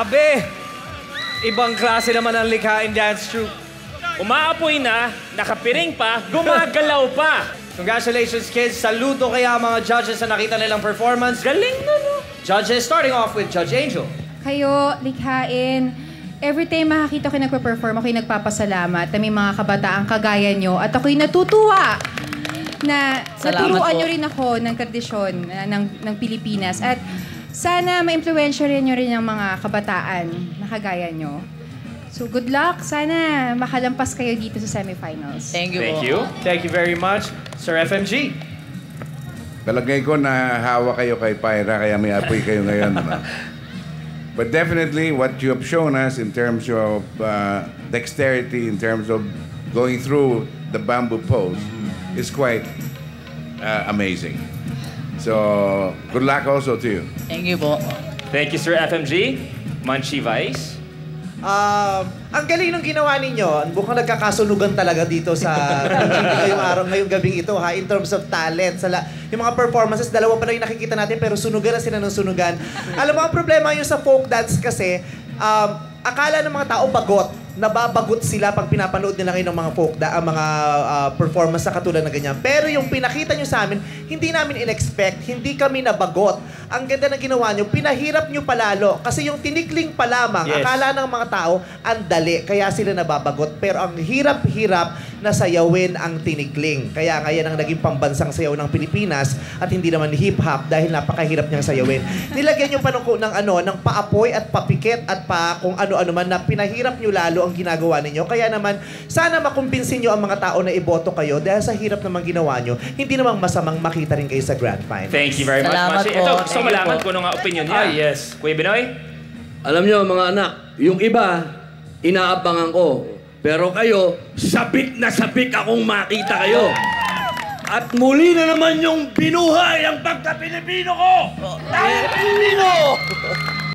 Grabe! Ibang klase naman ang likhain dance troupe. Umaapoy na, nakapiring pa, gumagalaw pa. Congratulations, kids. Saludo kaya mga judges na nakita nilang performance. Galing na, no? Judges, starting off with Judge Angel. Kayo, likhain. Every time makakita ko nagpe-perform, ako'y nagpapasalamat na may mga kabataang kagaya nyo at ako'y natutuwa na naturuan nyo rin ako ng tradisyon ng Pilipinas. At sana ma-impluensya rin nyo rin ang mga kabataan na kagaya nyo. So good luck. Sana makalampas kayo dito sa semifinals. Thank you. Thank you. Thank you very much, Sir FMG. Palagay ko na hawa kayo kay Pyra, kaya may apoy kayo ngayon. But definitely, what you have shown us in terms of dexterity, in terms of going through the bamboo pose, is quite amazing. So, good luck also to you. Thank you po. Thank you, Sir FMG. Manchi Vice. Ang galing ng ginawa ninyo. Mukhang nagkakasunugan talaga dito sa ngayong gabing ito, ha, in terms of talent. Yung mga performances, dalawa pa lang yung nakikita natin, pero sunugan na sila ng sunugan. Alam mo, ang problema yung sa folk dance kasi, akala ng mga tao bagot. Nababagot sila pag pinapanood nila kayo ng mga mga performance na katulad na ganyan. Pero yung pinakita nyo sa amin, hindi namin in-expect, hindi kami nabagot. Ang ganda ng ginawa nyo, pinahirap nyo palalo. Kasi yung tinikling pa lamang, Yes. akala ng mga tao, ang dali, kaya sila nababagot. Pero ang hirap-hirap na sayawin ang tinikling. Kaya ngayon ang naging pambansang sayaw ng Pilipinas at hindi naman hip-hop dahil napakahirap niyang sayawin. Nilagyan nyo pa ng paapoy at papikit at kung ano-ano man na pinahirap nyo lalo ang ginagawa ninyo. Kaya naman, sana makumbinsin nyo ang mga tao na iboto kayo dahil sa hirap naman ginawa nyo, hindi namang masamang makita rin kayo sa Grand Final. Thank you very much, Salamat Manchi. po. Ito, gusto Thank you malaman po. kung ano nga opinion niya. yes. Kuya Binoy? Alam nyo mga anak, yung iba, inaabangan ko. Pero kayo, sabik na sabik akong makita kayo. At muli na naman yung binuhay ang pagka-Pilipino ko! Dahil Pilipino!